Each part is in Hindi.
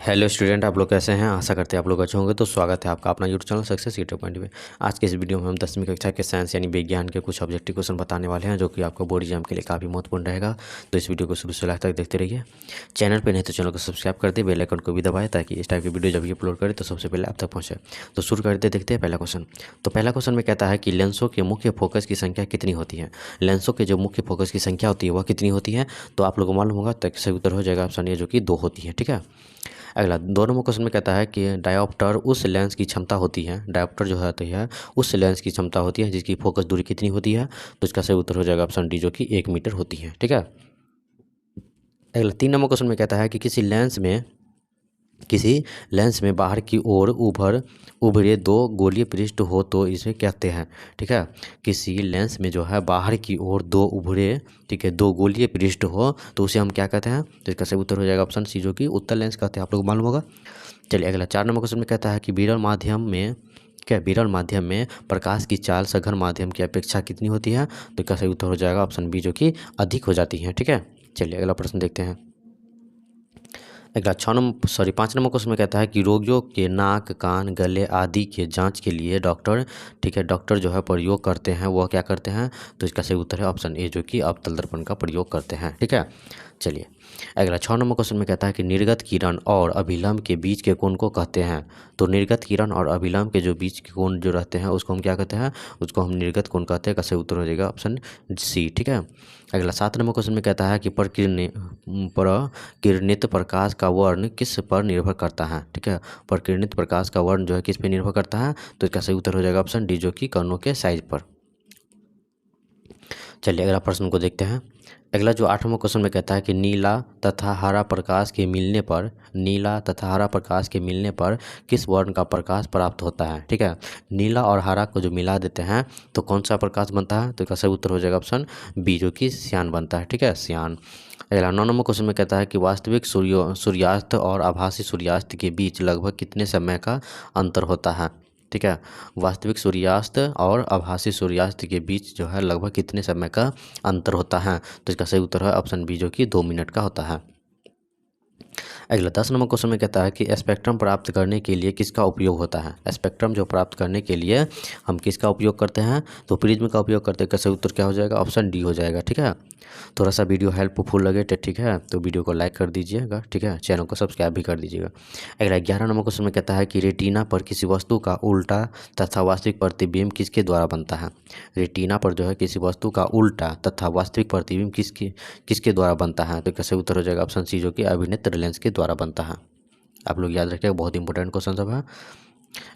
हेलो स्टूडेंट, आप लोग कैसे हैं। आशा करते हैं आप लोग अच्छे होंगे। तो स्वागत है आपका अपना YouTube channel success YouTube point में। आज के इस वीडियो में हम 10वीं कक्षा के साइंस यानी विज्ञान के कुछ ऑब्जेक्टिव क्वेश्चन बताने वाले हैं, जो कि आपको बोर्ड एग्जाम के लिए काफ़ी महत्वपूर्ण रहेगा। तो इस वीडियो को शुरू से लास्ट तक देखते रहिए। चैनल पर नहीं तो चैनल को सब्सक्राइब कर दे, बेल आइकन को भी दबाएं, ताकि इस टाइप की वीडियो जब भी अपलोड करें तो सबसे पहले आप तक पहुँचे। तो शुरू करते देखते हैं पहला क्वेश्चन। तो पहला क्वेश्चन में कहता है कि लेंसों के मुख्य फोकस की संख्या कितनी होती है। लेंसों के जो मुख्य फोकस की संख्या होती है वह कितनी होती है। तो आप लोगों को मालूम होगा, तो सही उत्तर हो जाएगा ऑप्शन ए, जो कि 2 होती है। ठीक है। अगला 2 नंबर क्वेश्चन में कहता है कि डायोप्टर उस लेंस की क्षमता होती है। डायोप्टर जो होती है उस लेंस की क्षमता होती है जिसकी फोकस दूरी कितनी होती है। तो इसका सही उत्तर हो जाएगा ऑप्शन डी, जो कि 1 मीटर होती है। ठीक है। अगला 3 नंबर क्वेश्चन में कहता है कि किसी लेंस में बाहर की ओर उभरे 2 गोलीय पृष्ठ हो तो इसे कहते हैं। ठीक है। किसी लेंस में जो है बाहर की ओर 2 उभरे, ठीक है, 2 गोलीय पृष्ठ हो तो उसे हम क्या कहते हैं। तो इसका सही उत्तर हो जाएगा ऑप्शन सी, जो कि उत्तल लेंस कहते हैं। आप लोग को मालूम होगा। चलिए अगला 4 नंबर क्वेश्चन में कहता है कि विरल माध्यम में प्रकाश की चाल सघन माध्यम की अपेक्षा कितनी होती है। तो इसका सही उत्तर हो जाएगा ऑप्शन बी, जो कि अधिक हो जाती है। ठीक है। चलिए अगला प्रश्न देखते हैं। अगला 5 नंबर क्वेश्चन में कहता है कि रोगियों के नाक, कान, गले आदि के जांच के लिए डॉक्टर, ठीक है, डॉक्टर जो है प्रयोग करते हैं, वह क्या करते हैं। तो इसका सही उत्तर है ऑप्शन ए, जो कि अवतल दर्पण का प्रयोग करते हैं। ठीक है। चलिए अगला 6 नंबर क्वेश्चन में कहता है कि निर्गत किरण और अभिलंब के बीच के कोण को कहते हैं। तो निर्गत किरण और अभिलंब के जो बीच के कोण जो रहते हैं उसको हम क्या कहते हैं, उसको हम निर्गत कोण कहते हैं। का सही उत्तर हो जाएगा ऑप्शन सी। ठीक है। अगला 7 नंबर क्वेश्चन में कहता है कि प्रकिरणित प्रकाश का वर्ण किस पर निर्भर करता है। ठीक है। प्रकिरणित प्रकाश का वर्ण जो है किस पर निर्भर करता है। तो इसका सही उत्तर हो जाएगा ऑप्शन डी, जो कि कणों के साइज पर। चलिए अगला प्रश्न को देखते हैं। अगला जो 8वां क्वेश्चन में कहता है कि नीला तथा हरा प्रकाश के मिलने पर किस वर्ण का प्रकाश प्राप्त होता है। ठीक है। नीला और हरा को जो मिला देते हैं तो कौन सा प्रकाश बनता है। तो इसका सही उत्तर हो जाएगा ऑप्शन बी, जो कि सियान बनता है। ठीक है, सियान। अगला 9 नंबर क्वेश्चन में कहता है कि वास्तविक सूर्यास्त और आभासी सूर्यास्त के बीच लगभग कितने समय का अंतर होता है। ठीक है। वास्तविक सूर्यास्त और आभासी सूर्यास्त के बीच जो है लगभग कितने समय का अंतर होता है। तो इसका सही उत्तर है ऑप्शन बी, जो कि 2 मिनट का होता है। अगला 10 नंबर क्वेश्चन में कहता है कि स्पेक्ट्रम प्राप्त करने के लिए किसका उपयोग होता है। स्पेक्ट्रम जो प्राप्त करने के लिए हम किसका उपयोग करते हैं। तो प्रिज्म का उपयोग करते हैं। का सही उत्तर क्या हो जाएगा, ऑप्शन डी हो जाएगा। ठीक है। थोड़ा सा वीडियो हेल्पफुल लगे तो ठीक है, तो वीडियो को लाइक कर दीजिएगा। ठीक है। चैनल को सब्सक्राइब भी कर दीजिएगा। अगला 11 नंबर क्वेश्चन में कहता है कि रेटिना पर किसी वस्तु का उल्टा तथा वास्तविक प्रतिबिंब किसके द्वारा बनता है। रेटिना पर जो है किसी वस्तु का उल्टा तथा वास्तविक प्रतिबिंब किसके द्वारा बनता है। तो इसका सही उत्तर हो जाएगा ऑप्शन सी, जो कि अभिनेत्र लेंस के द्वारा बनता है। आप लोग याद रखिएगा, बहुत इंपॉर्टेंट क्वेश्चन सब है।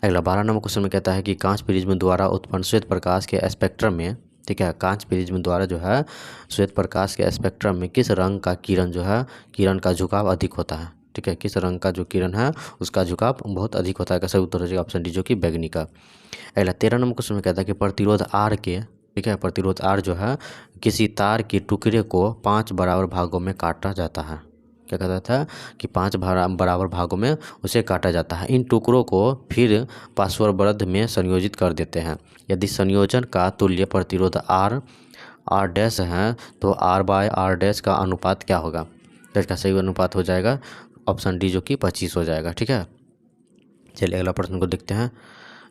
अगला 12 नंबर क्वेश्चन में कहता है कि कांच प्रिज्म द्वारा उत्पन्न श्वेत प्रकाश के स्पेक्ट्रम में, ठीक है, कांच प्रिज्म द्वारा जो है श्वेत प्रकाश के स्पेक्ट्रम में किस रंग का किरण का झुकाव अधिक होता है। ठीक है, किस रंग का जो किरण है उसका झुकाव बहुत अधिक होता है। का सही उत्तर हो जाएगा ऑप्शन डी, जो कि बैगनी का। अगला 13 नंबर क्वेश्चन में कहता है कि प्रतिरोध आर के, ठीक है, प्रतिरोध आर जो है किसी तार के टुकड़े को 5 बराबर भागों में काटा जाता है। क्या कहता था कि 5 बराबर भागों में उसे काटा जाता है। इन टुकड़ों को फिर पार्श्वबद्ध में संयोजित कर देते हैं। यदि संयोजन का तुल्य प्रतिरोध आर डैश है तो आर बाय आर डैश का अनुपात क्या होगा। तो इसका सही अनुपात हो जाएगा ऑप्शन डी, जो कि 25 हो जाएगा। ठीक है। चलिए अगला प्रश्न को देखते हैं।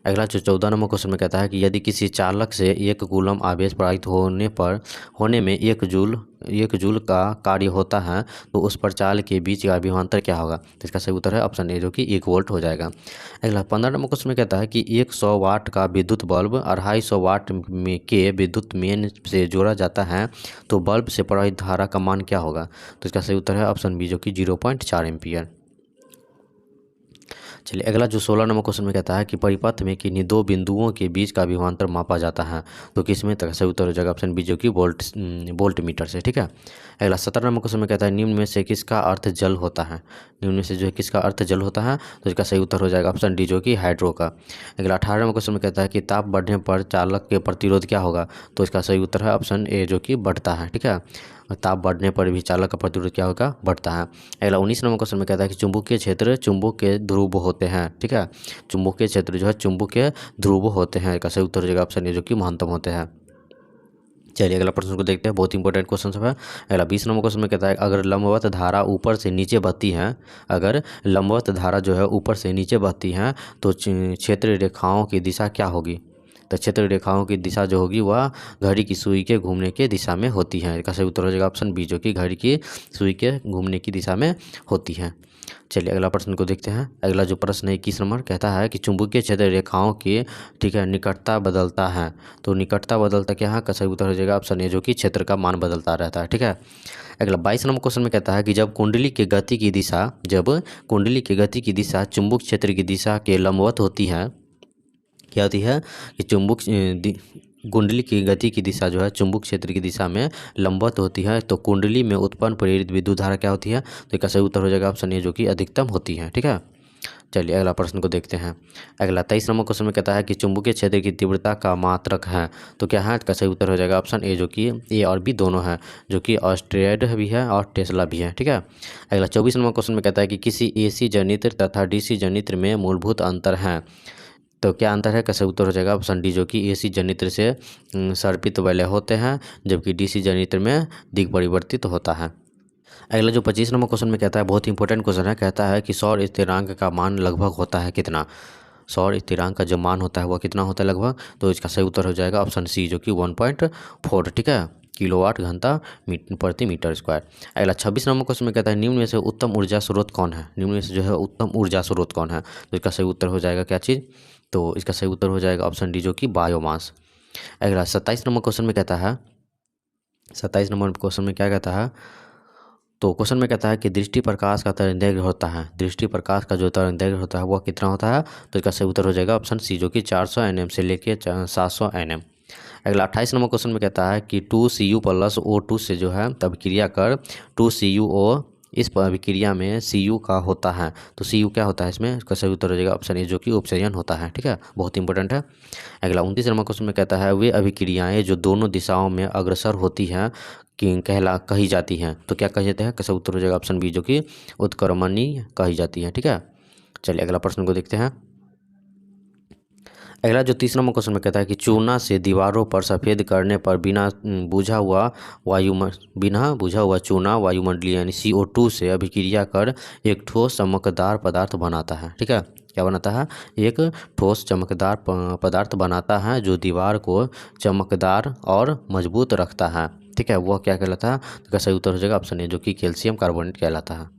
अगला जो 14 नंबर क्वेश्चन में कहता है कि यदि किसी चालक से 1 कूलम आवेश प्रवाहित होने में 1 जूल का कार्य होता है तो उस पर चाल के बीच का विभवांतर क्या होगा। तो इसका सही उत्तर है ऑप्शन ए, जो कि 1 वोल्ट हो जाएगा। अगला 15 नंबर क्वेश्चन में कहता है कि 100 वाट का विद्युत बल्ब 250 वाट के विद्युत मेन से जोड़ा जाता है तो बल्ब से प्रवाहित धारा का मान क्या होगा। तो इसका सही उत्तर है ऑप्शन बी, जो कि 0.4 एम्पियर। चलिए अगला जो 16 नंबर क्वेश्चन में कहता है कि परिपथ में किन्हीं 2 बिंदुओं के बीच का विभवांतर मापा जाता है तो किसमें। तक सही उत्तर हो जाएगा ऑप्शन बी, जो कि वोल्ट मीटर से। ठीक है। अगला 17 नंबर क्वेश्चन में कहता है निम्न में से किसका अर्थ जल होता है। निम्न में से जो है किसका अर्थ जल होता है। तो इसका सही उत्तर हो जाएगा ऑप्शन डी, जो कि हाइड्रो का। अगला 18 नंबर क्वेश्चन में कहता है कि ताप बढ़ने पर चालक के प्रतिरोध क्या होगा। तो इसका सही उत्तर है ऑप्शन ए, जो कि बढ़ता है। ठीक है। ताप बढ़ने पर भी चालक का प्रतिरोध क्या होगा, बढ़ता है। अगला 19 नंबर क्वेश्चन में कहता है कि चुंबकीय क्षेत्र चुंबकीय ध्रुव होते हैं। ठीक है। चुंबकीय क्षेत्र जो है चुंबकीय ध्रुव होते हैं। का सही उत्तर हो जाएगा ऑप्शन ए, जो कि महत्तम होते हैं। चलिए अगला प्रश्न को देखते हैं, बहुत इंपॉर्टेंट क्वेश्चन सब है। अगला 20 नंबर क्वेश्चन में कहता है अगर लंबवत धारा ऊपर से नीचे बहती है, अगर लंबवत धारा जो है ऊपर से नीचे बहती है तो क्षेत्र रेखाओं की दिशा क्या होगी। तो क्षेत्र रेखाओं की दिशा जो होगी वह घड़ी की सुई के घूमने के दिशा में होती है। इसका सही उत्तर हो जाएगा ऑप्शन बी, जो कि घड़ी की सुई के घूमने की दिशा में होती है। चलिए अगला प्रश्न को देखते हैं। अगला जो प्रश्न है 21 नंबर, कहता है कि चुंबकीय क्षेत्र रेखाओं की, ठीक है, निकटता बदलता है। तो निकटता बदलता क्या है, का सही उत्तर हो जाएगा ऑप्शन ए, जो कि क्षेत्र का मान बदलता रहता है। ठीक है। अगला 22 नंबर क्वेश्चन में कहता है कि जब कुंडली की गति की दिशा, जब कुंडली की गति की दिशा चुंबक क्षेत्र की दिशा के लंबवत होती है, क्या होती है कि कुंडली की गति की दिशा जो है चुंबक क्षेत्र की दिशा में लंबवत होती है, तो कुंडली में उत्पन्न प्रेरित विद्युत धारा क्या होती है। तो इसका सही उत्तर हो जाएगा ऑप्शन ए, जो कि अधिकतम होती है। ठीक है। चलिए अगला प्रश्न को देखते हैं। अगला 23 नंबर क्वेश्चन में कहता है कि चुंबकीय क्षेत्र की तीव्रता का मात्रक है। तो क्या है, इसका सही उत्तर हो जाएगा ऑप्शन ए, जो कि ए और बी दोनों है, जो कि ऑस्ट्रेड भी है और टेस्ला भी है। ठीक है। अगला 24 नंबर क्वेश्चन में कहता है कि किसी एसी जनित्र तथा डीसी जनित्र में मूलभूत अंतर है। तो क्या अंतर है, कैसे उत्तर हो जाएगा ऑप्शन डी, जो कि एसी जनित्र से सर्पित वलय होते हैं, जबकि डीसी जनित्र में दिग परिवर्तित होता है। अगला जो 25 नंबर क्वेश्चन में कहता है, बहुत इंपॉर्टेंट क्वेश्चन है, कहता है कि सौर स्थिरांक का मान लगभग होता है कितना। सौर स्थिरांक का जो मान होता है वह कितना होता है लगभग। तो इसका सही उत्तर हो जाएगा ऑप्शन सी, जो कि 1.4, ठीक है, किलोवाट घंटा प्रति मीटर स्क्वायर। अगला 26 नंबर क्वेश्चन में कहता है निम्न में से उत्तम ऊर्जा स्रोत कौन है। निम्न में से जो है उत्तम ऊर्जा स्रोत कौन है। तो इसका सही उत्तर हो जाएगा क्या चीज़, तो इसका सही उत्तर हो जाएगा ऑप्शन डी, जो कि बायोमास। अगला 27 नंबर क्वेश्चन में कहता है, 27 नंबर क्वेश्चन में क्या कहता है, तो क्वेश्चन में कहता है कि दृष्टि प्रकाश का तरंगदैर्घ्य होता है, दृष्टि प्रकाश का जो तरंगदैर्घ्य होता है वह कितना होता है। तो इसका सही उत्तर हो जाएगा ऑप्शन सी, जो कि 400 nm से लेके 700 nm। अगला 28 नंबर क्वेश्चन में कहता है कि 2Cu + O2 से जो है अभिक्रिया कर 2CuO, इस अभिक्रिया में Cu का होता है। तो Cu क्या होता है इसमें, इसका सही उत्तर हो जाएगा ऑप्शन ए, जो कि उपचयन होता है। ठीक है, बहुत इंपॉर्टेंट है। अगला 29 नंबर क्वेश्चन में कहता है वे अभिक्रियाएं जो दोनों दिशाओं में अग्रसर होती हैं कि कही जाती हैं। तो क्या कही जाते हैं, कैसा उत्तर हो जाएगा ऑप्शन बी, जो कि उत्क्रमणीय कही जाती है। ठीक है। चलिए अगला प्रश्न को देखते हैं। अगला जो 30 नंबर क्वेश्चन में कहता है कि चूना से दीवारों पर सफ़ेद करने पर बिना बुझा हुआ चूना वायुमंडलीय यानी CO2 से अभिक्रिया कर एक ठोस चमकदार पदार्थ बनाता है। ठीक है, क्या बनाता है, एक ठोस चमकदार पदार्थ बनाता है जो दीवार को चमकदार और मजबूत रखता है। ठीक है, वह क्या कहलाता है। तो सही उत्तर हो जाएगा ऑप्शन ए, जो कि कैल्शियम कार्बोनेट कहलाता है।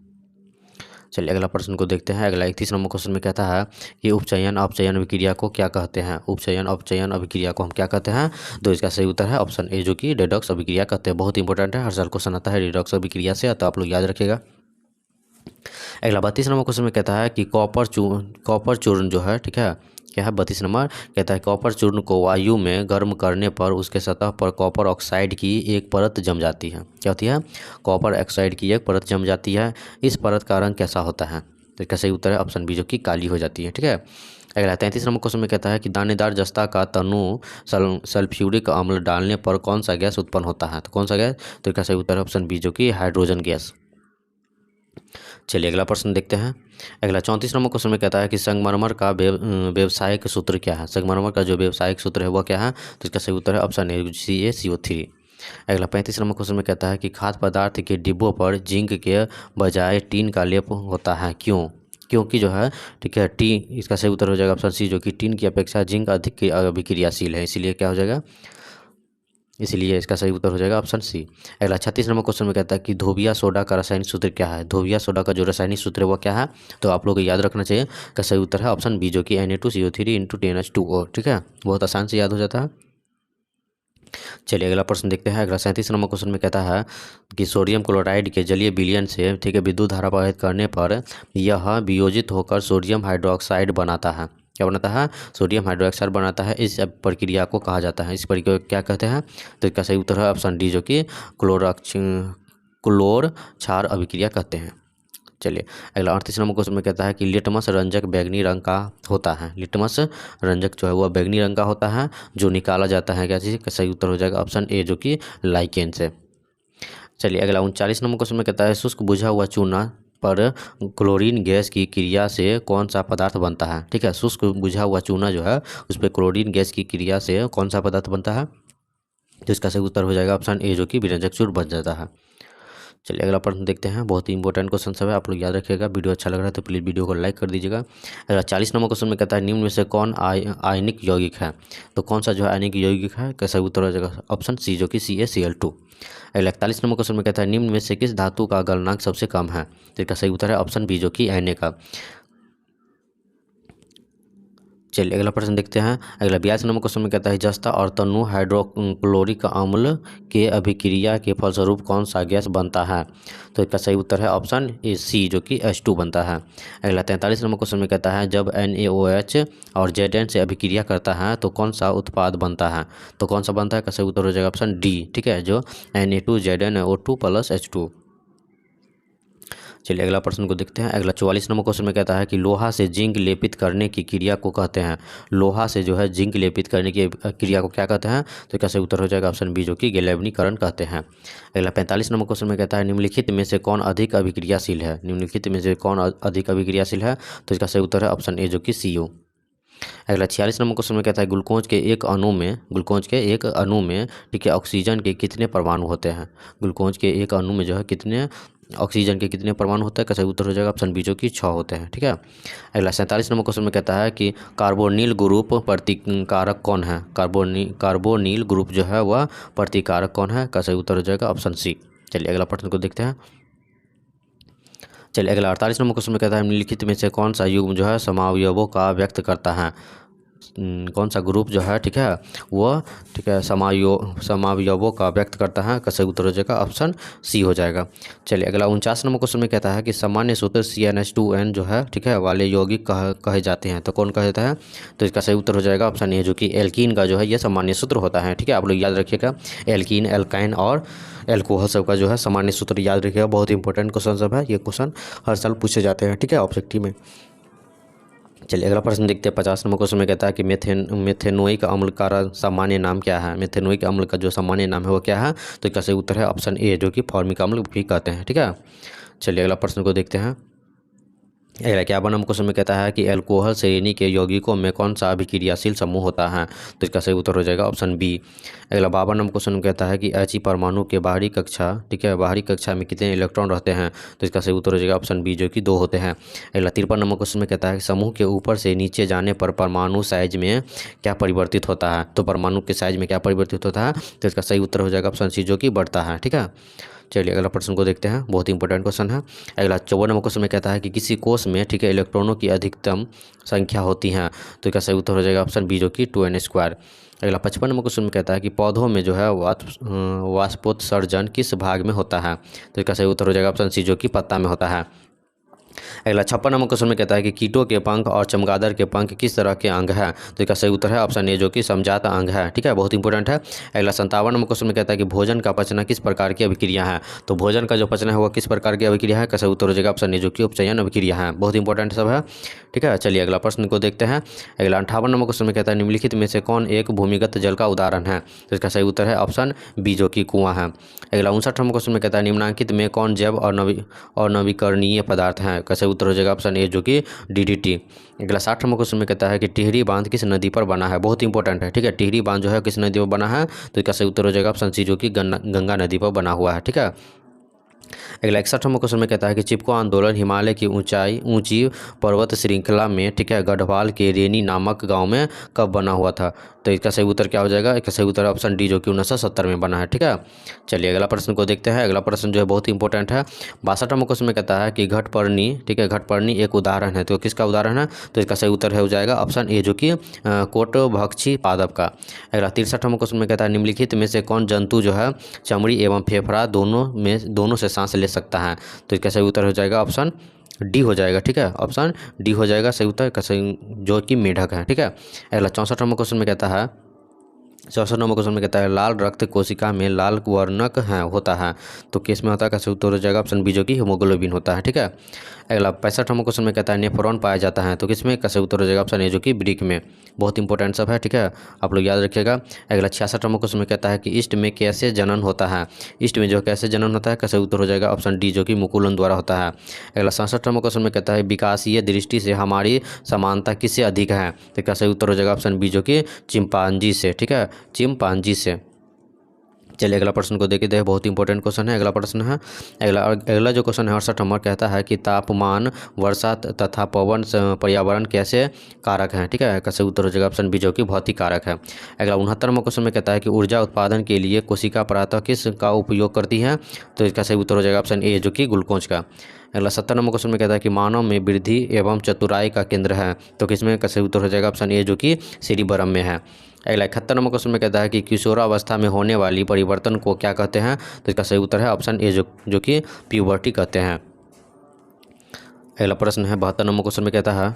चलिए अगला प्रश्न को देखते हैं। अगला 31 नंबर क्वेश्चन में कहता है कि उपचयन अपचयन अभिक्रिया को क्या कहते हैं। उपचयन अपचयन अभिक्रिया को हम क्या कहते हैं। तो इसका सही उत्तर है ऑप्शन ए, जो कि रेडॉक्स अभिक्रिया कहते हैं। बहुत इंपॉर्टेंट है, हर साल क्वेश्चन आता है रेडॉक्स अभिक्रिया से, तो आप लोग याद रखिएगा। अगला 32 नंबर क्वेश्चन में कहता है कि कॉपर चूर्ण जो है, ठीक है, क्या है 32 नंबर, कहता है कॉपर चूर्ण को वायु में गर्म करने पर उसके सतह पर कॉपर ऑक्साइड की एक परत जम जाती है। क्या होती है, कॉपर ऑक्साइड की एक परत जम जाती है। इस परत का रंग कैसा होता है। तो इसका सही उत्तर है ऑप्शन बी, जो कि काली हो जाती है। ठीक है। अगला 33 नंबर क्वेश्चन में कहता है कि दानेदार जस्ता का तनु सल्फ्यूरिक अम्ल डालने पर कौन सा गैस उत्पन्न होता है। तो कौन सा गैस, तो इसका सही उत्तर है ऑप्शन बी, जो कि हाइड्रोजन गैस। चलिए अगला प्रश्न देखते हैं। अगला 34 नंबर क्वेश्चन में कहता है कि संगमरमर का व्यवसायिक सूत्र क्या है। संगमरमर का जो व्यवसायिक सूत्र है वह क्या है। तो इसका सही उत्तर है ऑप्शन ए, CaCO3। अगला 35 नंबर क्वेश्चन में कहता है कि खाद्य पदार्थ के डिब्बों पर जिंक के बजाय टीन का लेप होता है, क्यों। क्योंकि जो है, ठीक है, इसका सही उत्तर हो जाएगा ऑप्शन सी, जो कि टीन की अपेक्षा जिंक अधिक अभिक्रियाशील है, इसीलिए क्या हो जाएगा, इसलिए इसका सही उत्तर हो जाएगा ऑप्शन सी। अगला 36 नंबर क्वेश्चन में कहता है कि धोबिया सोडा का रासायनिक सूत्र क्या है। धोबिया सोडा का जो रासायनिक सूत्र है वो क्या है। तो आप लोग को याद रखना चाहिए, का सही उत्तर है ऑप्शन बी, जो कि Na2CO3 × TnH2O। ठीक है, बहुत आसान से याद हो जाता है। चलिए अगला प्रश्न देखते हैं। अगला 37 नंबर क्वेश्चन में कहता है कि सोडियम क्लोराइड के जलीय विलयन से, ठीक है, विद्युत धारा प्रवाहित करने पर यह वियोजित होकर सोडियम हाइड्रोक्साइड बनाता है। क्या बनाता है, सोडियम हाइड्रोक्साइड बनाता है। इस प्रक्रिया को कहा जाता है, इस प्रक्रिया को क्या कहते हैं। तो इसका सही उत्तर है ऑप्शन डी, जो कि क्लोर क्षार अभिक्रिया कहते हैं। चलिए अगला 38 नंबर क्वेश्चन में कहता है कि लिटमस रंजक बैगनी रंग का होता है। लिटमस रंजक जो है वह बैगनी रंग का होता है, जो निकाला जाता है क्या चीज़, का सही उत्तर हो जाएगा ऑप्शन ए, जो कि लाइकेन से। चलिए अगला 39 नंबर क्वेश्चन में कहता है शुष्क बुझा हुआ चूना पर क्लोरीन गैस की क्रिया से कौन सा पदार्थ बनता है। ठीक है, शुष्क बुझा हुआ चूना जो है उस पर क्लोरीन गैस की क्रिया से कौन सा पदार्थ बनता है। तो इसका सही उत्तर हो जाएगा ऑप्शन ए जो कि विरंजक चूर्ण बन जाता है। चलिए अगला प्रश्न देखते हैं, बहुत ही इंपॉर्टेंट क्वेश्चन सब है, आप लोग याद रखिएगा। वीडियो अच्छा लग रहा है तो प्लीज़ वीडियो को लाइक कर दीजिएगा। अगला 40 नंबर क्वेश्चन में कहता है निम्न में से कौन आयनिक यौगिक है, तो कौन सा जो है आयनिक यौगिक है, कैसा उत्तर हो जाएगा ऑप्शन सी जो कि CaCl2। अगला 41 नंबर क्वेश्चन में कहता है निम्न में से किस धातु का गलनांक सबसे कम है, तो इसका सही उत्तर है ऑप्शन बी जो कि Na का। चलिए अगला प्रश्न देखते हैं। अगला 42 नंबर क्वेश्चन में कहता है जस्ता और तनु हाइड्रोक्लोरिक अम्ल के अभिक्रिया के फलस्वरूप कौन सा गैस बनता है, तो इसका सही उत्तर है ऑप्शन ए सी जो कि H2 बनता है। अगला 43 नंबर क्वेश्चन में कहता है जब NaOH और Zn से अभिक्रिया करता है तो कौन सा उत्पाद बनता है, तो कौन सा बनता है, का सही उत्तर हो जाएगा ऑप्शन डी, ठीक है, जो Na2ZnO2 + H2। चलिए अगला प्रश्न को देखते हैं। अगला 44 नंबर क्वेश्चन में कहता है कि लोहा से जिंक लेपित करने की क्रिया को कहते हैं, लोहा से जो है जिंक लेपित करने की क्रिया को क्या कहते हैं, तो कैसे उत्तर हो जाएगा ऑप्शन बी जो कि गैल्वेनीकरण कहते हैं। अगला 45 नंबर क्वेश्चन में कहता है निम्नलिखित में से कौन अधिक अभिक्रियाशील है, निम्नलिखित में से कौन अधिक अभिक्रियाशील है, तो इसका सही उत्तर है ऑप्शन ए जो कि CO। अगला 46 नंबर क्वेश्चन में कहता है ग्लूकोज के एक अणु में ठीक है ऑक्सीजन के कितने परमाणु होते हैं, ग्लूकोज के एक अणु में जो है कितने ऑक्सीजन के कितने परमाणु होते हैं, कैसे उत्तर हो जाएगा ऑप्शन बी जो कि 6 होते हैं, ठीक है। अगला 47 नंबर क्वेश्चन में कहता है कि कार्बोनिल ग्रुप प्रतिकारक कौन है, कार्बोनिल ग्रुप जो है वह प्रतिकारक कौन है, कैसे उत्तर हो जाएगा ऑप्शन सी। चलिए अगला प्रश्न को देखते हैं। चलिए अगला 48 नंबर क्वेश्चन में कहता है निम्नलिखित में से कौन सा युग्म जो है समावयवों का व्यक्त करता है, कौन सा ग्रुप जो है ठीक है वह ठीक है समावयवों का व्यक्त करता है, कैसे उत्तर हो जाएगा ऑप्शन सी हो जाएगा। चलिए अगला 49 नंबर क्वेश्चन में कहता है कि सामान्य सूत्र CnH2n जो है ठीक है वाले यौगिक कहे जाते हैं, तो कौन कहता है, तो इसका सही उत्तर हो जाएगा ऑप्शन ए जो कि एल्कीन का जो है यह सामान्य सूत्र होता है, ठीक है। आप लोग याद रखिएगा एल्कीन, एल्काइन और एल्कोहल सब का जो है सामान्य सूत्र याद रखिएगा, बहुत इंपॉर्टेंट क्वेश्चन सब है, ये क्वेश्चन हर साल पूछे जाते हैं, ठीक है, ऑब्जेक्टिव में। चलिए अगला प्रश्न देखते हैं। 50 नंबर क्वेश्चन में कहता है कि मेथेनोइक अम्ल का सामान्य नाम क्या है, मेथेनोइक अम्ल का जो सामान्य नाम है वो क्या है, तो इसका सही उत्तर है ऑप्शन ए जो कि फॉर्मिक अम्ल भी कहते हैं, ठीक है। चलिए अगला प्रश्न को देखते हैं। अगला 51 नंबर क्वेश्चन में कहता है कि एल्कोहल श्रेणी के यौगिकों में कौन सा अभिक्रियाशील समूह होता है, तो इसका सही उत्तर हो जाएगा ऑप्शन बी। अगला 52 नंबर क्वेश्चन में कहता है कि He परमाणु के बाहरी कक्षा ठीक है बाहरी कक्षा में कितने इलेक्ट्रॉन रहते हैं, तो इसका सही उत्तर हो जाएगा ऑप्शन बी जो कि 2 होते हैं। अगला 53 नंबर क्वेश्चन में कहता है कि समूह के ऊपर से नीचे जाने पर परमाणु साइज में क्या परिवर्तित होता है, तो परमाणु के साइज में क्या परिवर्तित होता है, तो इसका सही उत्तर हो जाएगा ऑप्शन सी जो कि बढ़ता है, ठीक है। चलिए अगला प्रश्न को देखते हैं, बहुत ही इंपॉर्टेंट क्वेश्चन है। अगला 54 नंबर क्वेश्चन में कहता है कि किसी कोष में ठीक है इलेक्ट्रॉनों की अधिकतम संख्या होती है, तो इसका सही उत्तर हो जाएगा ऑप्शन बी जो कि 2n²। अगला 55 नंबर क्वेश्चन में कहता है कि पौधों में जो है वाष्पोत्सर्जन किस भाग में होता है, तो इसका सही उत्तर हो जाएगा ऑप्शन सी जो कि पत्ता में होता है। अगला 56 नंबर क्वेश्चन में कहता है कि कीटों के पंख और चमगादड़ के पंख किस तरह के अंग है, तो इसका सही उत्तर है ऑप्शन ए जो कि समजात अंग है, ठीक है, बहुत इंपॉर्टेंट है। अगला 57 नंबर क्वेश्चन में कहता है कि भोजन का पचना किस प्रकार की अभिक्रिया है, तो भोजन का जो पचना है वो किस प्रकार की अभिक्रिया है, कैसे उत्तर हो जाएगा ऑप्शन ए जो कि उपचयन अभिक्रिया है, बहुत इंपॉर्टेंट सब है, ठीक है। चलिए अगला प्रश्न को देखते हैं। अगला 58 नंबर क्वेश्चन में कहता है निम्नलिखित में से कौन एक भूमिगत जल का उदाहरण है, तो इसका सही उत्तर है ऑप्शन बी जो कि कुआं है। अगला 59 नंबर क्वेश्चन में कहता है निम्नांकित में कौन जैव और नवीकरणीय पदार्थ है, कैसे उत्तर हो जाएगा ऑप्शन ए जो कि DDT। अगला 60 नंबर क्वेश्चन में कहता है कि टिहरी बांध किस नदी पर बना है, बहुत इंपॉर्टेंट है, ठीक है, टिहरी बांध जो है किस नदी पर बना है, तो इसका सही उत्तर हो जाएगा ऑप्शन सी जो कि गंगा नदी पर बना हुआ है, ठीक है। अगला 61 नंबर क्वेश्चन में कहता है कि चिपको आंदोलन हिमालय की ऊंची पर्वत श्रृंखला में ठीक है गढ़वाल के रेनी नामक गांव में कब बना हुआ था, तो इसका सही उत्तर क्या हो जाएगा, इसका सही उत्तर ऑप्शन डी जो कि 1970 में बना है, ठीक है। चलिए अगला प्रश्न को देखते हैं। अगला प्रश्न जो है बहुत ही इंपॉर्टेंट है। 62 नंबर क्वेश्चन में कहता है कि घटपर्णी ठीक है घटपर्णी एक उदाहरण है, तो किसका उदाहरण है, तो इसका सही उत्तर हो जाएगा ऑप्शन ए जो कि कोटभक्षी पादप का। अगला 63 नंबर क्वेश्चन में कहता है निम्नलिखित में से कौन जंतु जो है चमड़ी एवं फेफड़ा दोनों से सांस ले सकता है, तो इसका सही उत्तर हो जाएगा ऑप्शन डी हो जाएगा, ठीक है, ऑप्शन डी हो जाएगा सही उत्तर का सही जो कि मेढक है, ठीक है। अगला 64 नंबर क्वेश्चन में कहता है 64 नंबर क्वेश्चन में कहता है लाल रक्त कोशिका में लाल वर्णक है होता है, तो किस में होता है, कैसे उत्तर हो जाएगा ऑप्शन बी जो कि हीमोग्लोबिन होता है, ठीक है। अगला 65 नंबर क्वेश्चन में कहता है नेफ्रॉन पाया जाता है, तो किसमें, कैसे उत्तर हो जाएगा ऑप्शन ए जो कि ब्रिक में, बहुत इंपॉर्टेंट सब है, ठीक है, आप लोग याद रखिएगा। अगला 66 नंबर क्वेश्चन में कहता है कि ईस्ट में कैसे जनन होता है, ईस्ट में जो कैसे जनन होता है, कैसे उत्तर हो जाएगा ऑप्शन डी जो कि मुकुलन द्वारा होता है। अगला 67 नंबर क्वेश्चन में कहता है विकासीय दृष्टि से हमारी समानता किससे अधिक है, तो कैसे उत्तर हो जाएगा ऑप्शन बी जो कि चिंपांजी से, ठीक है, चिंपांजी से। चलिए अगला प्रश्न को देखते हैं, बहुत इंपॉर्टेंट क्वेश्चन है। अगला प्रश्न है, अगला जो क्वेश्चन है 68 नंबर, कहता है कि तापमान, वर्षा तथा पवन पर्यावरण कैसे कारक हैं। ठीक है, कैसे उत्तर हो जाएगा ऑप्शन बी जो कि भौतिक कारक है। अगला 69 नंबर क्वेश्चन में कहता है कि ऊर्जा उत्पादन के लिए कोशिका प्रायतः किस का उपयोग करती है, तो इसका सही उत्तर हो जाएगा ऑप्शन ए जो कि ग्लूकोज का। अगला 70 नंबर क्वेश्चन में कहता है कि मानव में वृद्धि एवं चतुराई का केंद्र है, तो किसमें का सही उत्तर हो जाएगा ऑप्शन ए जो कि सेरिबरम में है। अगला 71 नंबर क्वेश्चन में कहता है कि किशोरावस्था में होने वाली परिवर्तन को क्या कहते हैं, तो इसका सही उत्तर है ऑप्शन ए जो कि प्यूबर्टी कहते हैं। अगला प्रश्न है 72 नंबर क्वेश्चन में कहता है,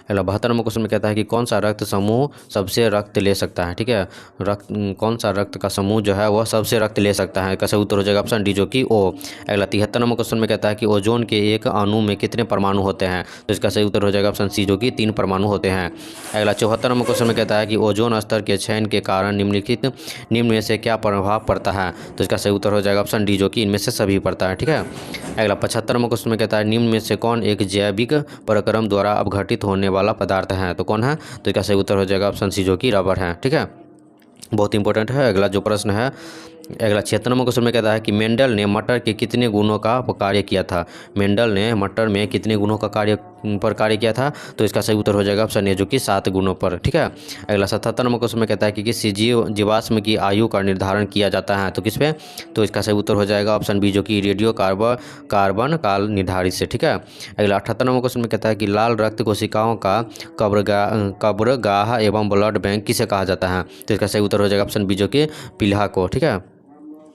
अगला 72 नंबर क्वेश्चन में कहता है कि कौन सा रक्त समूह सबसे रक्त ले सकता है। ठीक है, कौन सा रक्त का समूह जो है वह सबसे रक्त ले सकता है, कैसे उत्तर हो जाएगा ऑप्शन डी जो कि ओ। अगला 73 नंबर क्वेश्चन में कहता है कि ओजोन के एक अणु में कितने परमाणु होते हैं, तो इसका सही उत्तर हो जाएगा ऑप्शन सी जो कि 3 परमाणु होते हैं। अगला 74 नंबर क्वेश्चन में कहता है कि ओजोन स्तर के क्षरण के कारण निम्न में से क्या प्रभाव पड़ता है, तो इसका सही उत्तर हो जाएगा ऑप्शन डी जो कि इनमें से सभी पड़ता है। ठीक है, अगला 75 नंबर क्वेश्चन में कहता है निम्न में से कौन एक जैविक प्रक्रम द्वारा अपघटित होने वाला पदार्थ है, तो कौन है, तो इसका सही उत्तर हो जाएगा ऑप्शन सी जो कि रबर है। ठीक है, बहुत इंपॉर्टेंट है। अगला जो प्रश्न है, अगला 76 नंबर क्वेश्चन में कहता है कि मेंडल ने मटर के कितने गुणों का कार्य किया था। मेंडल ने मटर में कितने गुणों का कार्य किया था, तो इसका सही उत्तर हो जाएगा ऑप्शन ए जो कि 7 गुणों पर। ठीक है, अगला 77 नंबर क्वेश्चन में कहता है कि किस जीवाश्म की आयु का निर्धारण किया जाता है, तो किस पे, तो इसका सही उत्तर हो जाएगा ऑप्शन बी जो कि रेडियो कार्बन काल निर्धारित से। ठीक है, अगला 78 नंबर क्वेश्चन में कहता है कि लाल रक्त कोशिकाओं का कब्रगाह एवं ब्लड बैंक किसे कहा जाता है, तो इसका सही उत्तर हो जाएगा ऑप्शन बी जो कि पीला को। ठीक है,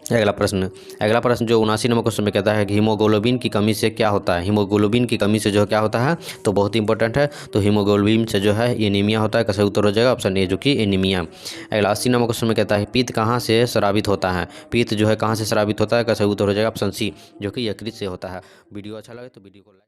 अगला प्रश्न जो 79 नंबर क्वेश्चन में कहता है कि हीमोग्लोबिन की कमी से क्या होता है। हीमोग्लोबिन की कमी से जो क्या होता है, तो बहुत इंपॉर्टेंट है, तो हीमोग्लोबिन से जो है एनीमिया होता है, कैसे उत्तर हो जाएगा ऑप्शन ए जो कि एनीमिया। अगला 80 नंबर क्वेश्चन में कहता है पित्त कहाँ से स्रावित होता है। पित्त जो है कहाँ से स्रावित होता है, कैसे उत्तर हो जाएगा ऑप्शन सी जो कि यकृत से होता है। वीडियो अच्छा लगे तो वीडियो को लाइक